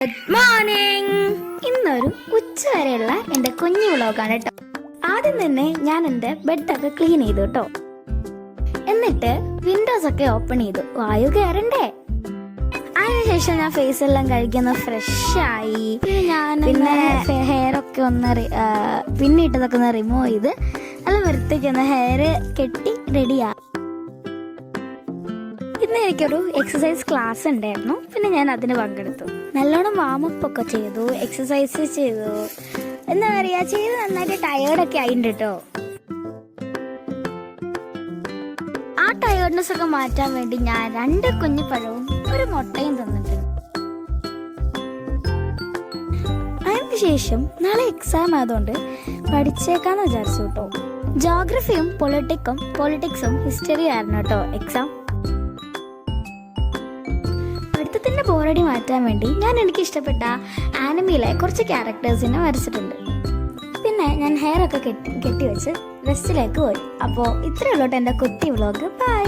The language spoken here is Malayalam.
Good morning. ഇന്നൊരു ഉച്ച വരെയുള്ള എൻ്റെ കുഞ്ഞു വ്ളോഗാണ് കേട്ടോ. ആദ്യം തന്നെ ഞാൻ എൻ്റെ ബെഡൊക്കെ ക്ലീൻ ചെയ്തു കേട്ടോ. എന്നിട്ട് വിൻഡോസ് ഒക്കെ ഓപ്പൺ ചെയ്തു, വായു കയറണ്ടേ. അതിനുശേഷം ഞാൻ ഫേസ് എല്ലാം കഴിക്കുന്ന ഫ്രഷായി. പിന്നെ ഹെയർ ഒക്കെ ഒന്ന് പിന്നിട്ടതൊക്കെ ഒന്ന് റിമൂവ് ചെയ്ത് നല്ല വൃത്തിക്കുന്ന ഹെയർ കെട്ടി റെഡിയാ. ഇന്ന് എനിക്കൊരു എക്സസൈസ് ക്ലാസ് ഉണ്ടായിരുന്നു. പിന്നെ ഞാൻ അതിന് പങ്കെടുത്തു. നല്ലോണം വാമപ്പ് ഒക്കെ ചെയ്തു, എക്സസൈസ് ചെയ്തു. എന്താ പറയാ, ചെയ്ത് നന്നായിട്ട് ടയേർഡൊക്കെ ആയിട്ടുണ്ട് കേട്ടോ. ആ ടയേർഡ്നെസ് ഒക്കെ മാറ്റാൻ വേണ്ടി ഞാൻ 2 കുഞ്ഞിപ്പഴവും ഒരു മുട്ടയും തന്നിട്ടുണ്ട്. അതിനുശേഷം നാളെ എക്സാം ആയതുകൊണ്ട് പഠിച്ചേക്കാന്ന് വിചാരിച്ചു കേട്ടോ. ജോഗ്രഫിയും പൊളിറ്റിക്സും ഹിസ്റ്ററിയും ആയിരുന്നു കേട്ടോ എക്സാം. പഠിത്തത്തിന്റെ ബോറടി മാറ്റാൻ വേണ്ടി ഞാൻ എനിക്ക് ഇഷ്ടപ്പെട്ട ആനിമയിലെ കുറച്ച് ക്യാരക്ടേഴ്സിനെ വരച്ചിട്ടുണ്ട്. പിന്നെ ഞാൻ ഹെയർ ഒക്കെ കെട്ടി വെച്ച് റെസ്റ്റിലേക്ക് പോയി. അപ്പോൾ ഇത്രയേ ഉള്ളൂ എൻ്റെ കുട്ടി വ്ളോഗ്. ബൈ.